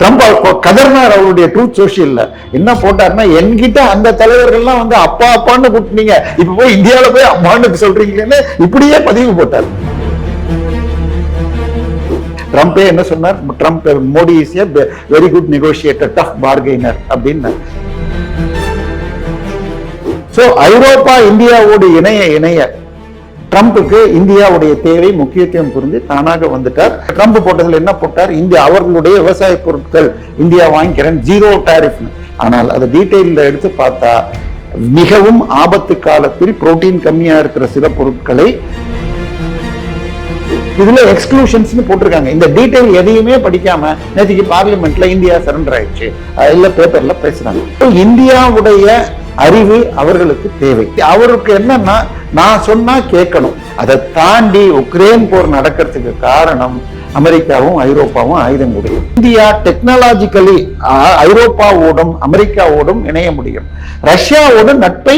Trump கதர்னார் அவருடைய truth சோஷியல்ல என்ன போட்டாருன்னா, என்கிட்ட அந்த தலைவர்கள்லாம் வந்து அப்பா அப்பான்னு கூப்பிட்டீங்க, இப்ப போய் இந்தியாவில போய் அம்மான்னு சொல்றீங்களேன்னு இப்படியே பதிவு போட்டார். ட்ரம்பே என்ன சொன்னார், Trump Modi is a very good negotiator, tough bargainer அப்படின்னு. சோ ஐரோப்பா இந்தியாவோடு இணைய ட்ரம்புக்கு இந்தியாவுடைய தேவை முக்கியத்துவம் புரிந்து தானாக வந்துட்டார். ட்ரம்ப் போட்டதுல என்ன போட்டார், இந்தியா அவர்களுடைய விவசாய பொருட்கள் இந்தியா வாங்கிக்கிறேன், 0 டாரிஃப். ஆனால் அதை டீடைல்ல எடுத்து பார்த்தா மிகவும் ஆபத்து காலத்தில் புரோட்டீன் கம்மியா இருக்கிற சில பொருட்களை இதுல எக்ஸ்க்ளூஷன்ஸ் போட்டிருக்காங்க. இந்த டீடைல் எதையுமே படிக்காம நேற்றுக்கு பார்லிமெண்ட்ல இந்தியா சரண்டர் ஆயிடுச்சு இல்ல பேப்பர்ல பேசுறாங்க. இந்தியாவுடைய அறிவு அவர்களுக்கு தேவை. அவருக்கு என்னன்னா, நான் சொன்னா கேட்கணும். அதை தாண்டி உக்ரைன் போர் நடக்கிறதுக்கு காரணம் அமெரிக்காவும் ஐரோப்பாவும் ஆயுதம் கொடுக்கும். இந்தியா டெக்னாலஜிக்கலி ஐரோப்பாவோடும் அமெரிக்காவோடும் இணைய முடியும். ரஷ்யாவோடு நட்பை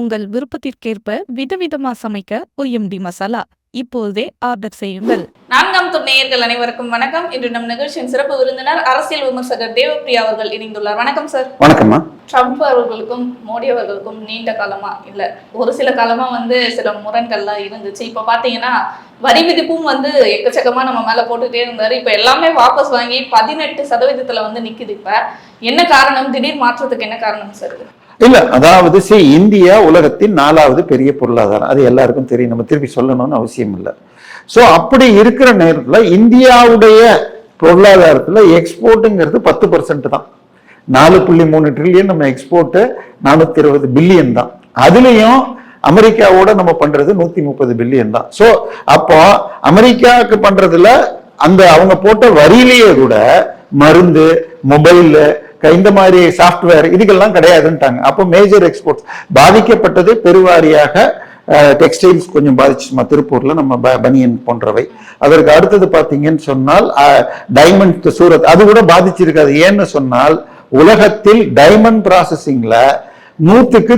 உங்கள் விருப்பத்திற்கேற்ப விதவிதமா சமைக்க OMD மசாலா இப்போதே ஆர்டர் செய்யுங்கள். 4ஆம் துணை நேயர்கள் அனைவருக்கும் வணக்கம். இன்று நம் நிகழ்ச்சியின் சிறப்பு விருந்தினர் அரசியல் விமர்சகர் தேவப்பிரியா அவர்கள் இணைந்துள்ளார். வணக்கம் சார். வணக்கம்மா. ட்ரம்ப் அவர்களுக்கும் மோடி அவர்களுக்கும் நீண்ட காலமா இல்ல ஒரு சில காலமா சில முரண்கள்லாம் இருந்துச்சு. இப்ப பாத்தீங்கன்னா வரி விதிப்பும் எக்கச்சக்கமா நம்ம மேல போட்டுட்டே இருந்தாரு. இப்ப எல்லாமே வாபஸ் வாங்கி 18% நிக்குது. இப்ப என்ன காரணம், திடீர் மாற்றத்துக்கு என்ன காரணம் சார்? இல்ல, அதாவது இந்தியா உலகத்தின் 4வது பெரிய பொருளாதாரம், அது எல்லாருக்கும் தெரியும், நம்ம திருப்பி சொல்லணும்னு அவசியம் இல்லை. சோ அப்படி இருக்கிற நேரத்துல இந்தியாவுடைய பொருளாதாரத்துல எக்ஸ்போர்ட்டுங்கிறது 10% தான். 4.3 ட்ரில்லியன் நம்ம எக்ஸ்போர்ட் 420 பில்லியன் தான். அதுலயும் அமெரிக்காவோட நம்ம பண்றது 130 பில்லியன் தான். சோ அப்போ அமெரிக்காவுக்கு பண்றதுல அந்த அவங்க போட்ட வரியிலேயே கூட மருந்து, மொபைல், இந்த மாதிரி சாப்ட்வேர் இதுக்கெல்லாம் கிடையாதுன்ட்டாங்க. அப்போ மேஜர் எக்ஸ்போர்ட்ஸ் பாதிக்கப்பட்டது பெருவாரியாக டெக்ஸ்டைல்ஸ் கொஞ்சம் பாதிச்சுமா, திருப்பூர்ல நம்ம பனியன் போன்றவை. அதற்கு அடுத்தது பாத்தீங்கன்னு சொன்னால் டைமண்ட், சூரத் அது கூட பாதிச்சிருக்காது. ஏன்னு சொன்னால் உலகத்தில் டைமண்ட் ப்ராசஸிங்ல 100க்கு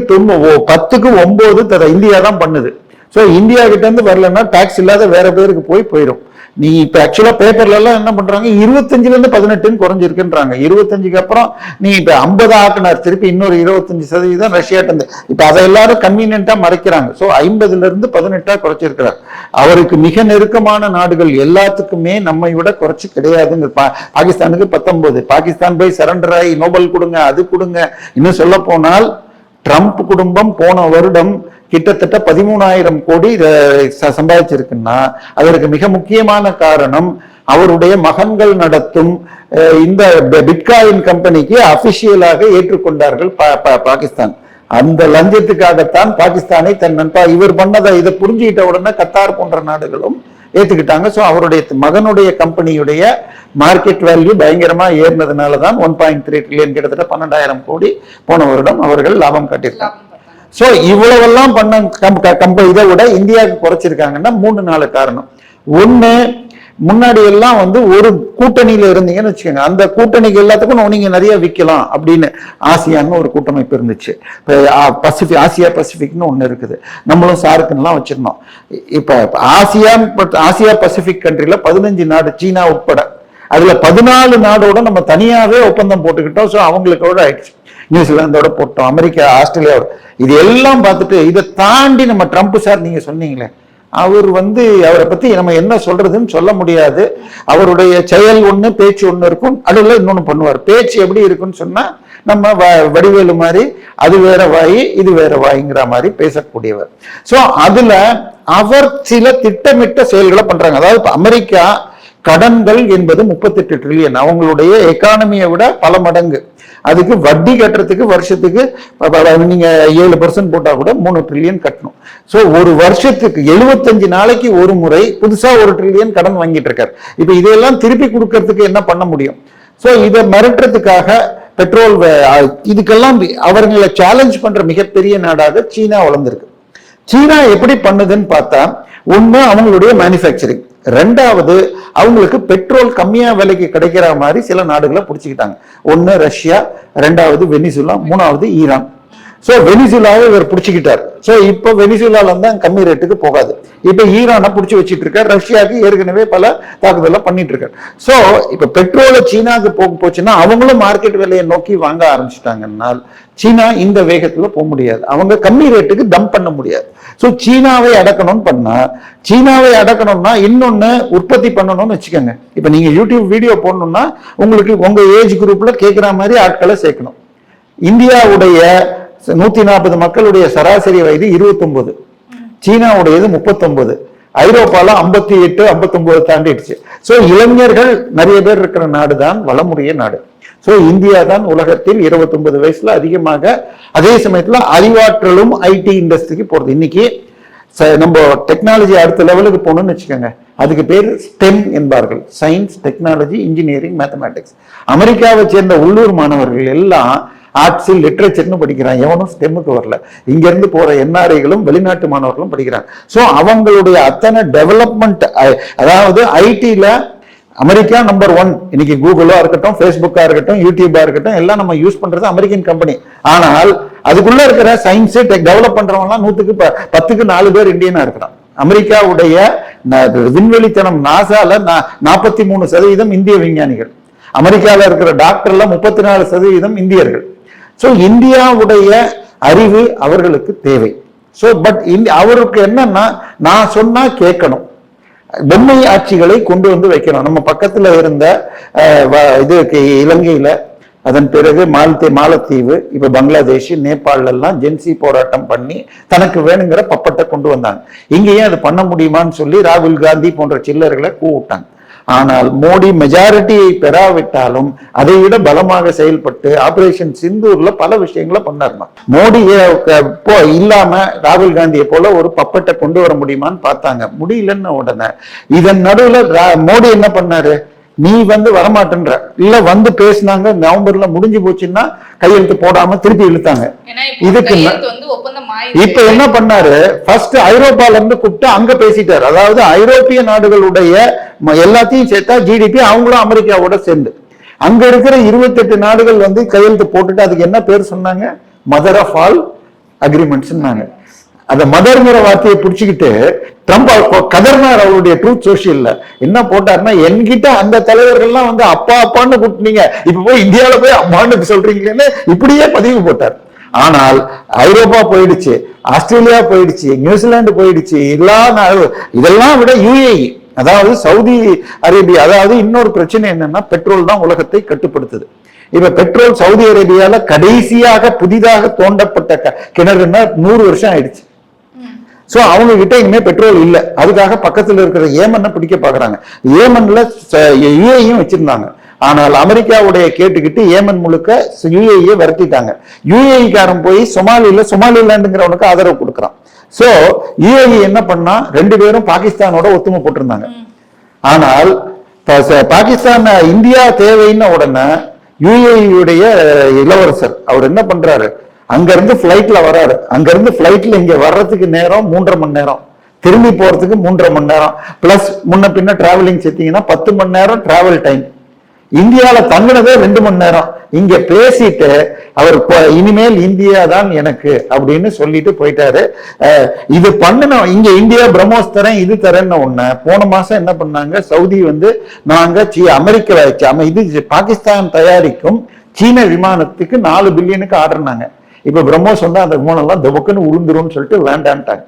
10க்கு 9 இந்தியா தான் பண்ணுது. ஸோ இந்தியா கிட்ட இருந்து வரலன்னா டாக்ஸ் இல்லாத வேற பேருக்கு போயிடும். நீ இப்ப ஆக்சுவலா பேப்பர்ல எல்லாம் என்ன பண்றாங்க, 25ல இருந்து 18 குறைஞ்சிருக்குன்றாங்க. 25க்கு அப்புறம் நீ இப்ப 50 ஆக்குனார், திருப்பி இன்னொரு 25% ரஷ்யாட்ட இருந்து. இப்ப அதை எல்லாரும் கன்வீனியன்டா மறைக்கிறாங்க. சோ 50ல இருந்து 18 குறைச்சிருக்கிறார். அவருக்கு மிக நெருக்கமான நாடுகள் எல்லாத்துக்குமே நம்மை விட குறைச்சு கிடையாதுங்க. பாகிஸ்தானுக்கு 19, பாகிஸ்தான் போய் சரண்டர் ஆகி நோபல் கொடுங்க, அது கொடுங்க. இன்னும் சொல்ல போனால் ட்ரம்ப் குடும்பம் போன வருடம் கிட்டத்தட்ட 13,000 கோடி சம்பாதிச்சிருக்குன்னா அதற்கு மிக முக்கியமான காரணம் அவருடைய மகன்கள் நடத்தும் இந்த பிட்காயின் கம்பெனிக்கு அபிஷியலாக ஏற்றுக்கொண்டார்கள் பாகிஸ்தான். அந்த லஞ்சத்துக்காகத்தான் பாகிஸ்தானை தன் நண்பா இவர் பண்ணதை இதை புரிஞ்சுக்கிட்ட உடனே கத்தார் போன்ற நாடுகளும் ஏத்துக்கிட்டாங்க. சோ அவருடைய மகனுடைய கம்பெனியுடைய மார்க்கெட் வேல்யூ பயங்கரமா ஏறினதுனாலதான் 1.3 ட்ரில்லியன் கிட்டத்தட்ட 12,000 கோடி போன வருடம் அவர்கள் லாபம் காட்டியிருக்காங்க. சோ இவ்வளவெல்லாம் பண்ண இதை விட இந்தியாவுக்கு குறைச்சிருக்காங்கன்னா 3-4 காரணம். ஒண்ணு, முன்னாடி எல்லாம் ஒரு கூட்டணியில இருந்தீங்கன்னு வச்சுக்கோங்க, அந்த கூட்டணிக்கு எல்லாத்துக்கும் நீங்க நிறைய விற்கலாம் அப்படின்னு ஆசியான்னு ஒரு கூட்டமைப்பு இருந்துச்சு. ஆசியா பசிபிக்னு ஒண்ணு இருக்குது. நம்மளும் சார்க்குலாம் வச்சிருந்தோம். இப்ப ஆசியா பசிபிக் கண்ட்ரில 15 நாடு, சீனா உட்பட, அதுல 14 நாடோட நம்ம தனியாவே ஒப்பந்தம் போட்டுக்கிட்டோம். சோ அவங்களுக்கோட ஆயிடுச்சு. நியூசிலாந்தோட போட்டோம், அமெரிக்கா, ஆஸ்திரேலியாவோட. இது எல்லாம் பார்த்துட்டு இதை தாண்டி நம்ம ட்ரம்ப் சார் நீங்க சொன்னீங்களே, அவர் அவரை பத்தி நம்ம என்ன சொல்றதுன்னு சொல்ல முடியாது. அவருடைய செயல் ஒண்ணு, பேச்சு ஒண்ணு இருக்கும், அதுல இன்னொன்னு பண்ணுவார். பேச்சு எப்படி இருக்குன்னு சொன்னா நம்ம வடிவேலு மாதிரி அது வேற வாய் இது வேற வாய்ங்கிற மாதிரி பேசக்கூடியவர். சோ அதுல அவர் சில திட்டமிட்ட செயல்களை பண்றாங்க. அதாவது அமெரிக்கா கடன்கள் என்பது 38 ட்ரில்லியன், அவங்களுடைய எக்கானமியை விட பல மடங்கு. அதுக்கு வட்டி கட்டுறதுக்கு வருஷத்துக்கு நீங்க 7% போட்டா கூட 3 ட்ரில்லியன் கட்டணும். சோ ஒரு வருஷத்துக்கு 75 நாளைக்கு ஒரு முறை புதுசா 1 ட்ரில்லியன் கடன் வாங்கிட்டு இருக்காரு. இப்ப இதெல்லாம் திருப்பி கொடுக்கறதுக்கு என்ன பண்ண முடியும்? சோ இதை மிரட்டுறதுக்காக பெட்ரோல், இதுக்கெல்லாம் அவர்களை சேலஞ்ச் பண்ற மிகப்பெரிய நாடாக சீனா வளர்ந்துருக்கு. சீனா எப்படி பண்ணுதுன்னு பார்த்தா, ஒண்ணு அவங்களுடைய மேனுஃபேக்சரிங், ரெண்டாவது அவங்களுக்கு பெட்ரோல் கம்மியா விலைக்கு கிடைக்கிற மாதிரி சில நாடுகளை பிடிச்சிக்கிட்டாங்க. ஒன்னு ரஷ்யா, ரெண்டாவது வெனிசுலா, மூணாவது ஈரான். சோ வெனிசுலாவை இவர் பிடிச்சிக்கிட்டார். சோ இப்ப வெனிசுலால தான் கம்மி ரேட்டுக்கு போகாது. இப்ப ஈரானை பிடிச்சி வச்சிட்டு இருக்காரு. ரஷ்யாவுக்கு ஏற்கனவே பல தாக்குதல பண்ணிட்டு இருக்காரு. சோ இப்ப பெட்ரோலை சீனாவுக்கு போச்சுன்னா அவங்களும் மார்க்கெட் விலையை நோக்கி வாங்க ஆரம்பிச்சுட்டாங்கன்னா சீனா இந்த வேகத்துல போக முடியாது. அவங்க கம்மி ரேட்டுக்கு டம்ப் பண்ண முடியாது. சோ சீனாவை அடக்கணும்னா இன்னொன்னு உற்பத்தி பண்ணணும்னு வச்சுக்கோங்க. இப்ப நீங்க யூடியூப் வீடியோ போடணும்னா உங்களுக்கு உங்க ஏஜ் குரூப்ல கேட்கிற மாதிரி ஆட்களை சேர்க்கணும். இந்தியாவுடைய 140 மக்களுடைய சராசரி வயது 29, சீனாவுடையது 39, ஐரோப்பால 58, 59 தாண்டிடுச்சு. சோ இளைஞர்கள் நிறைய பேர் இருக்கிற நாடு தான் வளமுடைய நாடு. சோ இந்தியா தான் உலகத்தில் 29 வயசுல அதிகமாக, அதே சமயத்துல அறிவாற்றலும் ஐடி இண்டஸ்ட்ரிக்கு போறது. இன்னைக்கு நம்ம டெக்னாலஜி அடுத்த லெவலுக்கு போகணும்னு வச்சுக்கோங்க, அதுக்கு பேர் ஸ்டெம் என்பார்கள். Science, technology, engineering, mathematics. அமெரிக்காவை சேர்ந்த உள்ளூர் மாணவர்கள் எல்லாம் ஆர்ட்ஸ், லிட்ரேச்சர்னு படிக்கிறாங்க. எவனும் ஸ்டெம்முக்கு வரல. இங்க இருந்து போற என்ஆர்ஐகளும் வெளிநாட்டு மாணவர்களும் படிக்கிறாங்க. சோ அவங்களுடைய அத்தனை டெவலப்மெண்ட், அதாவது ஐடில அமெரிக்கா நம்பர் 1. இன்னைக்கு கூகுளா இருக்கட்டும், ஃபேஸ்புக்கா இருக்கட்டும், யூடியூபா இருக்கட்டும், எல்லாம் நம்ம யூஸ் பண்றது அமெரிக்கன் கம்பெனி. ஆனால் அதுக்குள்ள இருக்கிற சயின்ஸ் டெவலப் பண்றவங்க 100க்கு 10க்கு 4 பேர் இந்தியனா இருக்கிறான். அமெரிக்காவுடைய விண்வெளித்தனம் நாசால 43% இந்திய விஞ்ஞானிகள். அமெரிக்காவில் இருக்கிற டாக்டர்ல 34% இந்தியர்கள். சோ இந்தியாவுடைய அறிவு அவர்களுக்கு தேவை. சோ பட் அவருக்கு என்னன்னா, நான் சொன்னா கேட்கணும், பொம்மை ஆட்சிகளை கொண்டு வந்து வைக்கணும். நம்ம பக்கத்துல இருந்த இது இலங்கையில, அதன் பிறகு மாலத்தீவு, இப்ப பங்களாதேஷ், நேபாள் எல்லாம் ஜென்சி போராட்டம் பண்ணி தனக்கு வேணுங்கிற பப்பட்டை கொண்டு வந்தாங்க. இங்கேயும் அது பண்ண முடியுமான்னு சொல்லி ராகுல் காந்தி போன்ற சில்லர்களை கூப்பிட்டாங்க. ஆனால் மோடி மெஜாரிட்டியை பெறாவிட்டாலும் அதை விட பலமாக செயல்பட்டு ஆபரேஷன் சிந்தூர்ல பல விஷயங்களை பண்ணாருமா. மோடி இல்லாம ராகுல் காந்தியை போல ஒரு பப்பட்டை கொண்டு வர முடியுமான்னு பார்த்தாங்க, முடியலன்னு உடனே இதன் நடுவுல மோடி என்ன பண்ணாரு, நீ வரமாட்டேன்ற இல்ல பேசினாங்க. நவம்பர்ல முடிஞ்சு போச்சுன்னா கையெழுத்து போடாம திருப்பி இழுத்தாங்க. இதுக்கு இப்ப என்ன பண்ணாரு, ஃபர்ஸ்ட் ஐரோப்பால இருந்து கூப்பிட்டு அங்க பேசிட்டாரு. அதாவது ஐரோப்பிய நாடுகளுடைய எல்லாத்தையும் சேர்த்தா ஜிடிபி அவங்களும் அமெரிக்காவோட சேர்ந்து அங்க இருக்கிற 28 நாடுகள் கையெழுத்து போட்டுட்டு அதுக்கு என்ன பேர் சொன்னாங்க, மதர் ஆஃப் ஆல் அக்ரிமெண்ட்ஸ். அந்த மதர்ங்கிற வார்த்தையை பிடிச்சுக்கிட்டு ட்ரம்ப் கதர்னார். அவருடைய ட்ரூத் சோசியல்ல என்ன போட்டாருன்னா, என்கிட்ட அந்த தலைவர்கள்லாம் அப்பா அப்பான்னு கூட்டினீங்க, இப்ப போய் இந்தியாவில போய் அம்மான்னு சொல்றீங்களேன்னு இப்படியே பதிவு போட்டார். ஆனால் ஐரோப்பா போயிடுச்சு, ஆஸ்திரேலியா போயிடுச்சு, நியூசிலாந்து போயிடுச்சு, இதெல்லாம் விட UAE, அதாவது சவுதி அரேபியா. அதாவது இன்னொரு பிரச்சனை என்னன்னா, பெட்ரோல் தான் உலகத்தை கட்டுப்படுத்துது. இப்ப பெட்ரோல் சவுதி அரேபியால கடைசியாக புதிதாக தோண்டப்பட்ட கிணறுன்னா 100 வருஷம் ஆயிடுச்சு. சோ அவங்க கிட்ட இனிமே பெட்ரோல் இல்ல. அதுக்காக பக்கத்துல இருக்கிற ஏமனை பிடிக்க பாக்குறாங்க. ஏமன்ல UAE வச்சிருந்தாங்க. ஆனால் அமெரிக்காவுடைய கேட்டுக்கிட்டு ஏமன் முழுக்க UAE விரட்டிட்டாங்க. UAE காரன் போய் சொமாலிலாண்டுங்கிறவனுக்கு ஆதரவு கொடுக்குறான். சோ UAE என்ன பண்ணா, 2 பேரும் பாகிஸ்தானோட ஒத்துமை போட்டிருந்தாங்க. ஆனால் பாகிஸ்தான் இந்தியா தேவைன்னு உடனே UAE இளவரசர் அவர் என்ன பண்றாரு, அங்க இருந்து பிளைட்ல வராரு. அங்க இருந்து பிளைட்ல இங்க வர்றதுக்கு நேரம் 3.5 மணி நேரம், திரும்பி போறதுக்கு 3.5 மணி நேரம், பிளஸ் முன்ன பின்ன டிராவலிங் சேர்த்தீங்கன்னா 10 மணி நேரம் டிராவல் டைம். இந்தியாவில தங்கினதே 2 மணி நேரம். இங்க பேசிட்டு அவர் இனிமேல் இந்தியா தான் எனக்கு அப்படின்னு சொல்லிட்டு போயிட்டாரு. இது பண்ணணும், இங்க இந்தியா பிரம்மோஸ் தரேன் இது தரேன்னு ஒண்ணு. போன மாசம் என்ன பண்ணாங்க, சவுதி நாங்க இது பாகிஸ்தான் தயாரிக்கும் சீன விமானத்துக்கு 4 பில்லியனுக்கு ஆர்டர்னாங்க. இப்ப பிரம்மோஸ் அந்த விமானம் எல்லாம் துபக்குன்னு உளுந்துரும் சொல்லிட்டு வேண்டான்ட்டாங்க.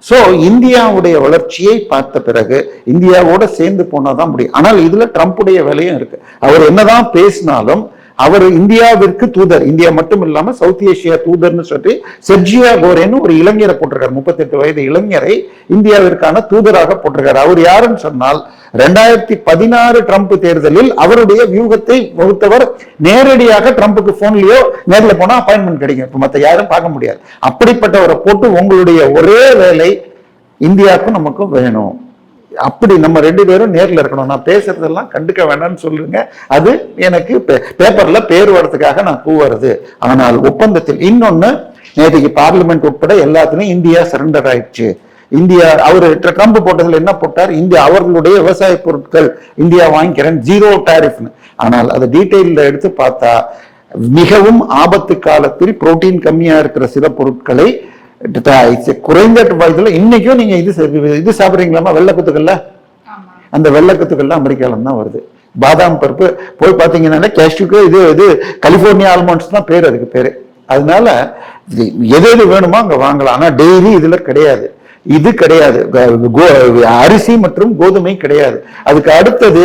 சோ இந்தியாவுடைய வளர்ச்சியை பார்த்த பிறகு இந்தியாவோட சேர்ந்து போனாதான் முடியும். ஆனால் இதுல ட்ரம்புடைய வேலையும் இருக்கு. அவர் என்னதான் பேசினாலும் அவர் இந்தியாவிற்கு தூதர், இந்தியா மட்டும் இல்லாம சவுத் ஏசியா தூதர்னு சொல்லி செர்ஜியா கோரேன்னு ஒரு இளைஞரை போட்டிருக்காரு. 38 வயது இளைஞரை இந்தியாவிற்கான தூதராக போட்டிருக்காரு. அவர் யாருன்னு சொன்னால் 2016 ட்ரம்ப் தேர்தலில் அவருடைய வியூகத்தை வகுத்தவர். நேரடியாக ட்ரம்புக்கு போன்லயோ நேரில் போனா அப்பாயின்மெண்ட் கிடைக்கும். இப்ப மத்த யாரும் பார்க்க முடியாது. அப்படிப்பட்டவரை போட்டு உங்களுடைய ஒரே வேலை இந்தியாவுக்கும் நமக்கும் வேணும், அப்படி நம்ம 2 பேரும் நேர்ல இருக்கணும். நான் பேசுறதெல்லாம் கண்டுக்க வேண்டாம்னு சொல்லுங்க. அது எனக்கு பேப்பர்ல பேர் வரதுக்காக நான் கூவுறது. ஆனால் ஒப்பந்தத்தில் இன்னொன்னு, நேற்றுக்கு பார்லிமெண்ட் உட்பட எல்லாத்துலயும் இந்தியா சரண்டர் ஆயிடுச்சு. இந்தியா அவரு ட்ரம்ப் போட்டதுல என்ன போட்டார், இந்தியா அவர்களுடைய விவசாய பொருட்கள் இந்தியா வாங்கிக்கிறேன் 0 டாரிஃப்னு. ஆனால் அதை டீட்டெயில எடுத்து பார்த்தா மிகவும் ஆபத்து காலத்தில் புரோட்டீன் கம்மியா இருக்கிற சில பொருட்களை குறைந்த வயதுல இன்னைக்கும் நீங்க இது சாப்பிடுறீங்களாமா வெள்ளக்குத்துக்கள்ல, ஆமா. அந்த வெள்ளக்குத்துக்கள்லாம் அமெரிக்கால தான் வருது. பாதாம் பருப்பு போய் பாத்தீங்கன்னா கேஷ்யூக்கு இது கலிபோர்னியா ஆல்மண்ட்ஸ் தான் பேர், அதுக்கு பேரு. அதனால எது எது வேணுமோ அங்க வாங்கலாம். ஆனா டெய்லி இதுல கிடையாது, இது கிடையாது. அரிசி மற்றும் கோதுமை கிடையாது. அதுக்கு அடுத்தது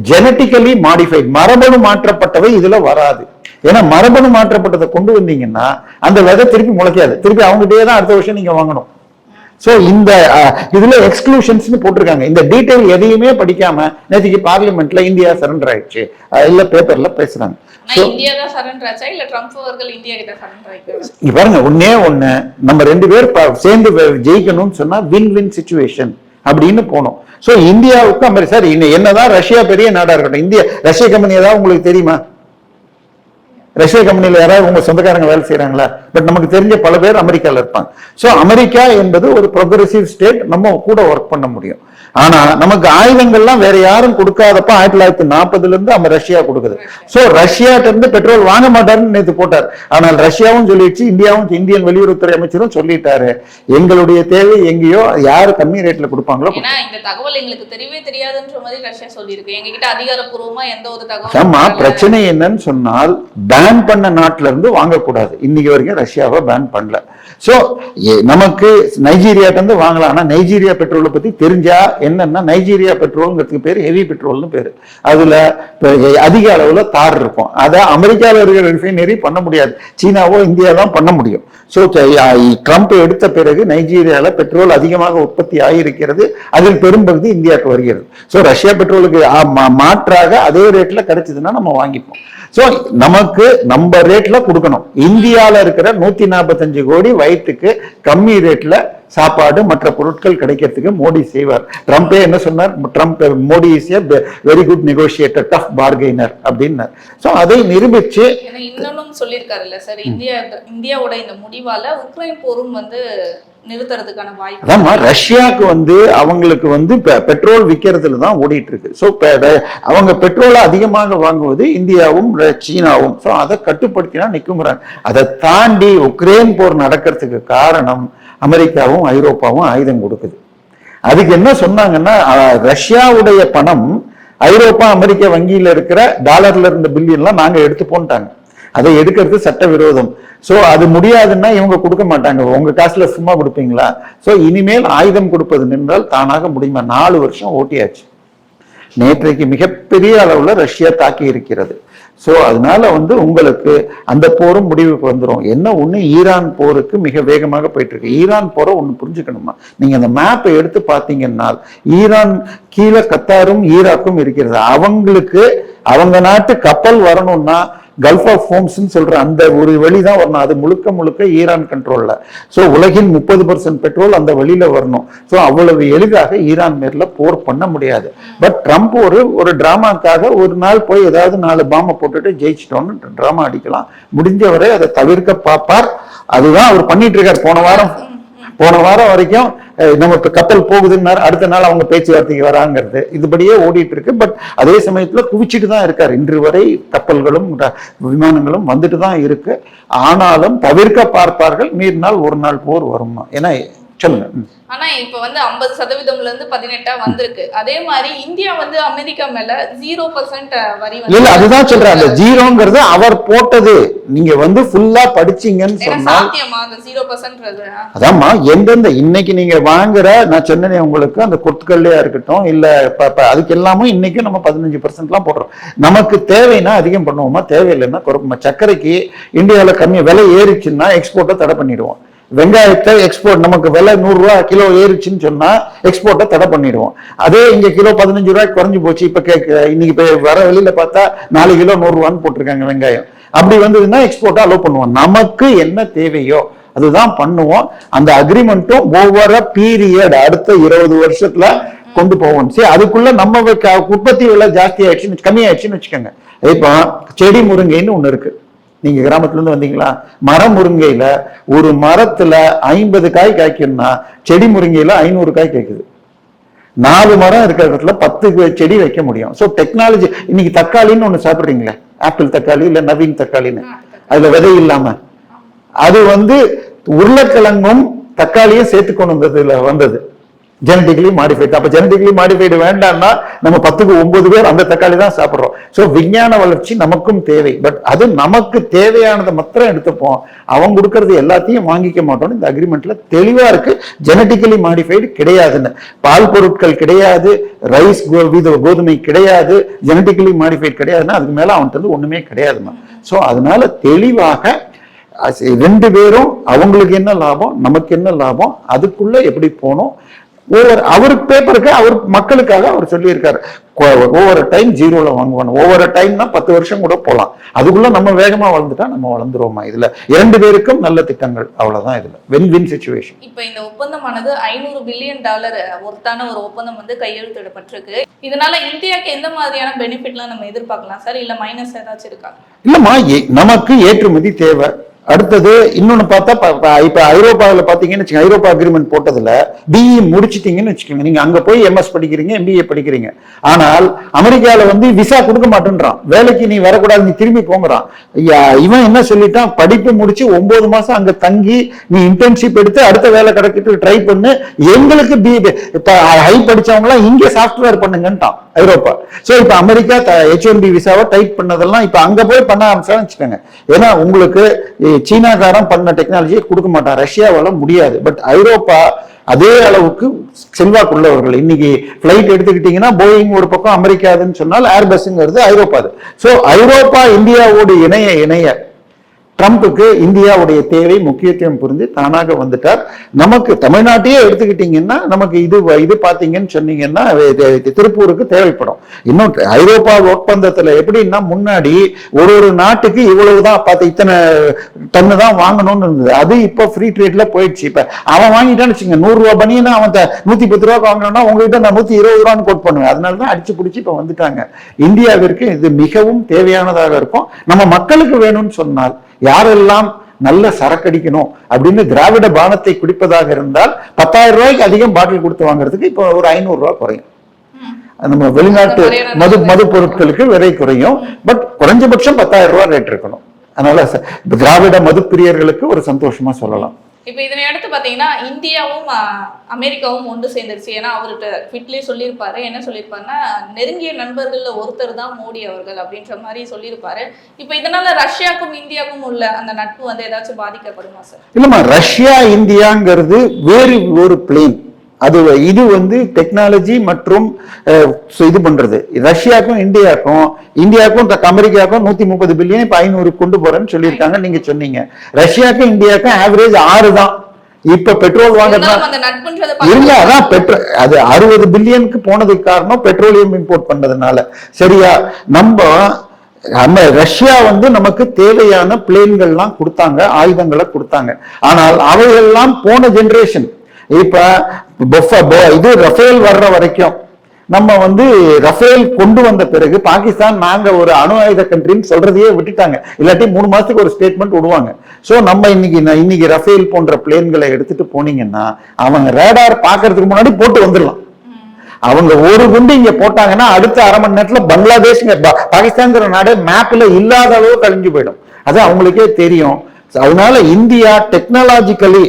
ஜெனட்டிக்கலி மாடிஃபைட், மரபணு மாற்றப்பட்டவை இதுல வராது. ஏன்னா மரபணு மாற்றப்பட்டதை கொண்டு வந்தீங்கன்னா அந்த விதை திருப்பி முளைக்காது, திருப்பி அவங்ககிட்டயே தான் அடுத்த வருஷம் நீங்க வாங்கணும். சோ இந்த இதுல எக்ஸ்க்ளூஷன்ஸ் போட்டிருக்காங்க. இந்த டீடைல் எதையுமே படிக்காம நேற்றுக்கு பார்லிமெண்ட்ல இந்தியா சரண்டர் ஆயிடுச்சு இல்ல பேப்பர்ல பேசுறாங்க. இந்தியா தான் சரண்டர் ஆச்சா இல்ல ட்ரம்ப் அவர்கள் இந்தியா கிட்ட சரண்டர் ஆயிட்டாங்க? இங்க பாருங்க, ஒண்ணு நம்ம 2 பேர் சேர்ந்து ஜெயிக்கணும்னு சொன்னா வின் வின் சிச்சுவேஷன் அப்படின்னு போனோம். சோ இந்தியாவுக்கு சார் என்னதான் ரஷ்யா பெரிய நாடா இருக்கட்டும், இந்தியா ரஷ்ய கம்பெனி ஏதாவது உங்களுக்கு தெரியுமா? ரஷ்ய கம்பெனியில யாராவது உங்க சொந்தக்காரங்க வேலை செய்யறாங்களா? பட் நமக்கு தெரிஞ்ச பல பேர் அமெரிக்கால இருப்பாங்க. சோ அமெரிக்கா என்பது ஒரு ப்ரோக்ரெசிவ் ஸ்டேட், நம்ம கூட ஒர்க் பண்ண முடியும். ஆனா நமக்கு ஆயுதங்கள்லாம் வேற யாரும் கொடுக்காதப்ப 1940 இருந்து நம்ம ரஷ்யா கொடுக்குது. சோ ரஷ்யாட்ட இருந்து பெட்ரோல் வாங்க மாட்டாருன்னு நேற்று போட்டார். ஆனால் ரஷ்யாவும் சொல்லிடுச்சு, இந்தியன் வெளியுறவுத்துறை அமைச்சரும் சொல்லிட்டாரு, எங்களுடைய தேவை எங்கேயோ யாரு கம்மி ரேட்ல கொடுப்பாங்களோ. ஏன்னா இந்த தகவல் எங்களுக்கு தெரியவே தெரியாதுன்ற மாதிரி ரஷ்யா சொல்லியிருக்கு. எங்ககிட்ட அதிகாரப்பூர்வமா எந்த ஒரு தகவல். ஆமா, பிரச்சனை என்னன்னு சொன்னால் பேன் பண்ண நாட்டுல இருந்து வாங்கக்கூடாது. இன்னைக்கு வரைக்கும் ரஷ்யாவை பேன் பண்ணல. சோ நமக்கு நைஜீரியாட்ட இருந்து வாங்கலாம். ஆனா நைஜீரியா பெட்ரோலை பத்தி தெரிஞ்சா என்னன்னா, நைஜீரியா பெட்ரோல்ங்கிறதுக்கு பேர் ஹெவி பெட்ரோல்னு பேரு. அதுல அதிக அளவுல தார் இருக்கும். அதை அமெரிக்காவில் இருக்கிற ரிஃபைனரி பண்ண முடியாது, சீனாவோ இந்தியா தான் பண்ண முடியும். சோ ட்ரம்ப் எடுத்த பிறகு நைஜீரியால பெட்ரோல் அதிகமாக உற்பத்தி ஆகியிருக்கிறது, அதில் பெரும்பகுதி இந்தியாவுக்கு வருகிறது. சோ ரஷ்யா பெட்ரோலுக்கு மாற்றாக அதே ரேட்ல கிடைச்சதுன்னா நம்ம வாங்கிப்போம். சோ நமக்கு நம்ம ரேட்ல கொடுக்கணும். இந்தியால இருக்கிற 145 கோடி வயிற்றுக்கு கம்மி ரேட்ல சாப்பாடு மற்ற பொருட்கள் கிடைக்கிறதுக்கு மோடி செய்வார். ட்ரம்பே என்ன சொன்னார்? Modi is a very good negotiator, tough bargainer அப்படின்னார். சோ அதை நிரூபிச்சு இன்னொன்னும் சொல்லியிருக்காருல்ல சார், இந்தியாவோட இந்த முடிவால உக்ரைன் போரும் நிறுத்துறதுக்கான வாய்ப்பு. அதாம்மா, ரஷ்யாவுக்கு அவங்களுக்கு பெட்ரோல் விற்கிறதுல தான் ஓடிட்டு இருக்கு. ஸோ அவங்க பெட்ரோலை அதிகமாக வாங்குவது இந்தியாவும் சீனாவும். ஸோ அதை கட்டுப்படுத்தினா நிற்குங்கிறாங்க. அதை தாண்டி உக்ரைன் போர் நடக்கிறதுக்கு காரணம் அமெரிக்காவும் ஐரோப்பாவும் ஆயுதம் கொடுக்குது. அதுக்கு என்ன சொன்னாங்கன்னா, ரஷ்யாவுடைய பணம் ஐரோப்பா அமெரிக்க வங்கியில இருக்கிற டாலர்ல இருந்த பில்லியன்லாம் நாங்க எடுத்து போன்ட்டாங்க. அதை எடுக்கிறது சட்ட விரோதம். சோ அது முடியாதுன்னா இவங்க கொடுக்க மாட்டாங்க. உங்க காசுல சும்மா கொடுப்பீங்களா? சோ இனிமேல் ஆயுதம் கொடுப்பது நின்றால் தானாக முடியுமா? 4 வருஷம் ஓட்டியாச்சு. நேற்றைக்கு மிகப்பெரிய அளவுல ரஷ்யா தாக்கி இருக்கிறது. சோ அதனால உங்களுக்கு அந்த போரும் முடிவுக்கு வந்துடும். என்ன ஒண்ணு, ஈரான் போருக்கு மிக வேகமாக போயிட்டு இருக்கு. ஈரான் போரை ஒண்ணு புரிஞ்சுக்கணுமா, நீங்க அந்த மேப்பை எடுத்து பாத்தீங்கன்னா ஈரான் கீழே கத்தாரும் ஈராக்கும் இருக்கிறது. அவங்களுக்கு அவங்க நாட்டு கப்பல் வரணும்னா கல்ஃப் ஆஃப் ஹோம்ஸ் சொல்ற அந்த ஒரு வழிதான் வரணும். அது முழுக்க ஈரான் கண்ட்ரோல்ல. சோ உலகின் 30% பெட்ரோல் அந்த வழியில வரணும். சோ அவ்வளவு எளிதாக ஈரான் மேல போர் பண்ண முடியாது. பட் ட்ரம்ப் ஒரு டிராமாக்காக ஒரு நாள் போய் ஏதாவது 4 பாம்பை போட்டுட்டு ஜெயிச்சிட்டோம்னு டிராமா அடிக்கலாம். முடிஞ்சவரை அதை தவிர்க்க பார்ப்பார். அதுதான் அவர் பண்ணிட்டு இருக்கார். போன வாரம் வரைக்கும் நம்ம இப்ப கப்பல் போகுதுன்னாரு, அடுத்த நாள் அவங்க பேச்சுவார்த்தைக்கு வராங்கிறது இதுபடியே ஓடிட்டு இருக்கு. பட் அதே சமயத்துல குவிச்சுட்டு தான் இருக்காரு. இன்று வரை கப்பல்களும் விமானங்களும் வந்துட்டு தான் இருக்கு. ஆனாலும் தவிர்க்க பார்ப்பார்கள். மீறினால் ஒரு நாள் போர் வருமா? ஏன்னா சொல்லுங்க. ஆனா இப்ப 50%ல இருந்து 18 வந்திருக்கு. அதே மாதிரி இந்தியா அமெரிக்கா மேல 0% வரி இல்ல, அதுதான் சொல்றேன். அந்த ஜீரோங்கிறது அவர் போட்டது. நீங்க ஃபுல்லா படிச்சீங்கன்னு சொன்னா சாத்தியமா அந்த 0%? அதாம்மா, எந்தெந்த இன்னைக்கு நீங்க வாங்குற, நான் சொன்னேன் உங்களுக்கு, அந்த கொத்துக்கல்லையா இருக்கட்டும் இல்ல அதுக்கு எல்லாமே இன்னைக்கு நம்ம 15% போடுறோம். நமக்கு தேவைன்னா அதிகம் பண்ணுவோமா, தேவையில்லைன்னா குறைப்போமா. சர்க்கரைக்கு இந்தியாவில கம்மி விலை ஏறிச்சுன்னா எக்ஸ்போர்ட்டை தடை பண்ணிடுவோம். வெங்காயத்தை எக்ஸ்போர்ட் நமக்கு விலை 100 ரூபா கிலோ ஏறிச்சுன்னு சொன்னா எக்ஸ்போர்ட்டை தடை பண்ணிடுவோம். அதே இங்க கிலோ 15 ரூபாய்க்கு குறைஞ்சு போச்சு. இப்ப இன்னைக்கு வர வெளியில பார்த்தா 4 கிலோ 100 ரூபான்னு போட்டிருக்காங்க வெங்காயம். அப்படி வந்ததுன்னா எக்ஸ்போர்ட்டை அலோவ் பண்ணுவோம். நமக்கு என்ன தேவையோ அதுதான் பண்ணுவோம். அந்த அக்ரிமெண்ட்டும் ஒவ்வொரு பீரியட் அடுத்த 20 வருஷத்துல கொண்டு போவோம். சரி, அதுக்குள்ள நம்ம உற்பத்தி விலை ஜாஸ்தி ஆயிடுச்சு, கம்மியாயிடுச்சுன்னு வச்சுக்கோங்க. இப்போ செடி முருங்கைன்னு ஒண்ணு இருக்கு. நீங்க கிராமத்துல இருந்து வந்தீங்களா? மரம் முருங்கையில ஒரு மரத்துல 50 காய் காய்க்கணும்னா செடி முருங்கையில 500 காய் காய்க்குது. 4 மரம் இருக்கிற இடத்துல 10 செடி வைக்க முடியும். So technology. இன்னைக்கு தக்காளின்னு ஒண்ணு சாப்பிடுறீங்களே, ஆப்பிள் தக்காளி இல்ல நவீன் தக்காளின்னு, அதுல விதை இல்லாம, அது உருளைக்கிழங்கும் தக்காளியும் சேர்த்து கொண்டு வந்தது ஜெனடிக்கலி மாடிஃபைடு. அப்ப ஜெனடிக்கலி மாடிஃபைடு வேண்டாம்னா நம்ம 10க்கு 9 பேர் அந்த தக்காளி தான் சாப்பிடுறோம். சோ விஞ்ஞான வளர்ச்சி நமக்கும் தேவை. பட் அது நமக்கு தேவையானதை மாத்திரம் எடுத்துப்போம், அவங்க கொடுக்கறது எல்லாத்தையும் வாங்கிக்க மாட்டோம். இந்த அக்ரிமெண்ட்ல தெளிவா இருக்கு, ஜெனடிக்கலி மாடிஃபைடு கிடையாதுன்னு. பால் பொருட்கள் கிடையாது, ரைஸ் கோதுமை கிடையாது, ஜெனடிக்கலி மாடிஃபைடு கிடையாதுன்னா அதுக்கு மேல அவன்கிட்ட ஒண்ணுமே கிடையாதுமா. சோ அதனால தெளிவாக 2 பேரும் அவங்களுக்கு என்ன லாபம், நமக்கு என்ன லாபம், அதுக்குள்ள எப்படி போகணும். அவரு பேப்பருக்கு அவர் மக்களுக்காக அவர் சொல்லியிருக்காரு, ஒவ்வொரு டைம் 0ல வாங்குவாங்க, ஒவ்வொரு டைம்னா 10 வருஷம் கூட போலாம். அதுக்குள்ள நம்ம வேகமா வளர்ந்துட்டா நம்ம வளர்ந்துருவோமா. இதுல 2 பேருக்கும் நல்ல திட்டங்கள், அவ்வளவுதான். இதுல வின் வின் சிச்சுவேஷன். இப்ப இந்த ஒப்பந்தமானது $500 பில்லியன் ஒருத்தான ஒரு ஒப்பந்தம் வந்து கையெழுத்திடப்பட்டிருக்கு. இதனால இந்தியாவுக்கு எந்த மாதிரியான பெனிஃபிட்லாம் நம்ம எதிர்பார்க்கலாம் சார், இல்ல மைனஸ் ஏதாச்சும் இருக்கா? இல்லம்மா, நமக்கு ஏற்றுமதி தேவை. அடுத்தது இன்னொன்னு பார்த்தா, இப்ப ஐரோப்பாவில் பாத்தீங்கன்னு வச்சுக்கோங்க, ஐரோப்பா அக்ரிமெண்ட் போட்டதுல பிஇ முடிச்சிட்டீங்கன்னு வச்சுக்கோங்க, நீங்க அங்க போய் எம்எஸ் படிக்கிறீங்க, எம்பிஏ படிக்கிறீங்க. ஆனால் அமெரிக்கால வந்து விசா கொடுக்க மாட்டேன்றான், வேலைக்கு நீ வரக்கூடாது, நீ திரும்பி போங்கிறான். இவன் என்ன சொல்லிட்டான், படிப்பு முடிச்சு 9 மாசம் அங்க தங்கி நீ இன்டர்ன்ஷிப் எடுத்து அடுத்த வேலை கிடைக்கிட்டு ட்ரை பண்ணு, எங்களுக்கு இப்ப ஹை படிச்சவங்க எல்லாம் இங்க சாஃப்ட்வேர் பண்ணுங்கன்ட்டான் ஐரோப்பா. சோ இப்ப அமெரிக்கா H1B விசாவை டைப் பண்ணதெல்லாம் இப்ப அங்க போய் பண்ண ஆரம்பிச்சான்னு வச்சுக்கோங்க. ஏன்னா உங்களுக்கு சீனாக்காரன் பண்ண டெக்னாலஜியை கொடுக்க மாட்டான், ரஷ்யாவால முடியாது. பட் ஐரோப்பா அதே அளவுக்கு செல்வாக்குள்ளவர்கள். இன்னைக்கு பிளைட் எடுத்துக்கிட்டீங்கன்னா போயிங் ஒரு பக்கம் அமெரிக்காதுன்னு சொன்னால் ஏர்பஸ்ங்கிறது ஐரோப்பாது. சோ ஐரோப்பா இந்தியாவோடு இணைய ட்ரம்புக்கு இந்தியாவுடைய தேவை முக்கியத்துவம் புரிந்து தானாக வந்துட்டார். நமக்கு தமிழ்நாட்டையே எடுத்துக்கிட்டீங்கன்னா நமக்கு இது பாத்தீங்கன்னு சொன்னீங்கன்னா திருப்பூருக்கு தேவைப்படும். இன்னும் ஐரோப்பா ஒப்பந்தத்துல எப்படின்னா முன்னாடி ஒரு நாட்டுக்கு இவ்வளவுதான் பார்த்து இத்தனை டன்னு தான் வாங்கணும்னு இருந்தது. அது இப்போ ஃப்ரீ ட்ரேட்ல போயிடுச்சு. இப்ப அவன் வாங்கிட்டான்னு வச்சுங்க, 100 ரூபாய் பனியனா அவன் 110 ரூபாய்க்கு வாங்கணும்னா உங்ககிட்ட நான் 120 ரூபான்னு கோட் பண்ணுவேன். அதனாலதான் அடிச்சு பிடிச்சி இப்ப வந்துட்டாங்க. இந்தியாவிற்கு இது மிகவும் தேவையானதாக இருக்கும். நம்ம மக்களுக்கு வேணும்னு சொன்னால் யாரெல்லாம் நல்ல சரக்கடிக்கணும் அப்படின்னு திராவிட பானத்தை குடிப்பதாக இருந்தால் 10,000 ரூபாய்க்கு அதிகம் பாட்டில் கொடுத்து வாங்குறதுக்கு இப்போ ஒரு 500 ரூபாய் குறையும். நம்ம வெளிநாட்டு மது பொருட்களுக்கு விலை குறையும். பட் குறைஞ்சபட்சம் 10,000 ரூபாய் ரேட் இருக்கணும். அதனால திராவிட மது பிரியர்களுக்கு ஒரு சந்தோஷமா சொல்லலாம். இப்ப இதனை அடுத்து பாத்தீங்கன்னா இந்தியாவும் அமெரிக்காவும் ஒன்று சேர்ந்துருச்சு. ஏன்னா அவர்கிட்ட ட்விட்லயே சொல்லியிருப்பாரு, என்ன சொல்லியிருப்பாருன்னா நெருங்கிய நண்பர்கள்ல ஒருத்தர் தான் மோடி அவர்கள் அப்படின்ற மாதிரி சொல்லியிருப்பாரு. இப்ப இதனால ரஷ்யாவுக்கும் இந்தியாவுக்கும் உள்ள அந்த நட்பு வந்து ஏதாச்சும் பாதிக்கப்படுமா சார்? இல்லம்மா, ரஷ்யா இந்தியாங்கிறது வேறு ஒரு பிளேன். இது வந்து டெக்னாலஜி மற்றும் இது பண்றது. ரஷ்யாவுக்கும் இந்தியாவுக்கும் அமெரிக்காவுக்கும் 130 பில்லியன் இப்ப 500 கொண்டு போறேன்னு சொல்லியிருக்காங்க. நீங்க சொன்னீங்க ரஷ்யாவுக்கும் இந்தியாவுக்கும் ஆவரேஜ் 6 தான். இப்ப பெட்ரோல் வாங்குறதா இல்ல, அதான் பெட்ரோல் அது 60 பில்லியனுக்கு போனதுக்கு காரணம் பெட்ரோலியம் இம்போர்ட் பண்ணதுனால. சரியா? நம்ம ரஷ்யா வந்து நமக்கு தேவையான பிளேன்கள்லாம் கொடுத்தாங்க, ஆயுதங்களை கொடுத்தாங்க. ஆனால் அவையெல்லாம் போன ஜெனரேஷன். இப்ப இது ரஃபேல் வர்ற வரைக்கும் நம்ம வந்து ரஃபேல் கொண்டு வந்த பிறகு பாகிஸ்தான் நாங்க ஒரு அணு ஆயுத கண்ட்ரின்னு சொல்றதையே விட்டுட்டாங்க. இல்லாட்டி 3 மாசத்துக்கு ஒரு ஸ்டேட்மெண்ட் விடுவாங்க. சோ நம்ம இன்னைக்கு ரஃபேல் போன்ற பிளேன்களை எடுத்துட்டு போனீங்கன்னா அவங்க ரேடார் பாக்குறதுக்கு முன்னாடி போட்டு வந்துடலாம். அவங்க ஒரு குண்டு இங்க போட்டாங்கன்னா அடுத்த அரை மணி நேரத்துல பங்களாதேஷ் பாகிஸ்தான்ங்கிற நாடு மேப்ல இல்லாத அளவு கழிஞ்சு போயிடும். அது அவங்களுக்கே தெரியும். அதனால இந்தியா டெக்னாலஜிக்கலி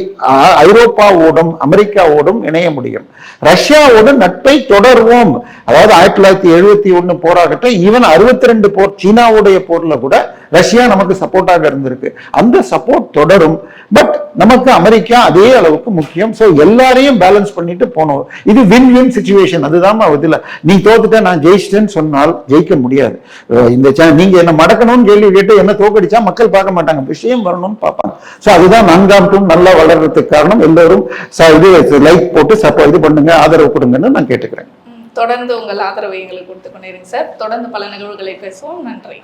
ஐரோப்பாவோடும் அமெரிக்காவோடும் இணைய முடியும். ரஷ்யாவோடு நட்பை தொடர்வோம். அதாவது 1971 போராகட்டும், ஈவன் 62 போர் சீனாவுடைய போர்ல கூட ரஷ்யா நமக்கு சப்போர்ட்டாக இருந்திருக்கு. அந்த சப்போர்ட் தொடரும். பட் நமக்கு அமெரிக்கா அதே அளவுக்கு முக்கியம். சோ எல்லாரையும் பேலன்ஸ் பண்ணிட்டு போனோம். இது வின் வின் சிச்சுவேஷன். அதுதான் இதுல நீ தோத்துட்ட நான் ஜெயிச்சிட்டேன்னு சொன்னால் ஜெயிக்க முடியாது. நீங்க என்ன மடக்கணும்னு கேள்வி கேட்டு என்ன தோக்கடிச்சா மக்கள் பார்க்க மாட்டாங்க, விஷயம் வரணும்னு பார்ப்பாங்க. சோ அதுதான் 4ஆம் டூம் நல்லா வளர்றதுக்கு காரணம். எல்லாரும் இது லைக் போட்டு இது பண்ணுங்க, ஆதரவு கொடுங்கன்னு நான் கேட்டுக்கிறேன். தொடர்ந்து உங்கள் ஆதரவை எங்களுக்கு கொடுத்து கொண்டிருங்க சார். தொடர்ந்து பல நிகழ்வுகளை பேசுவோம். நன்றி.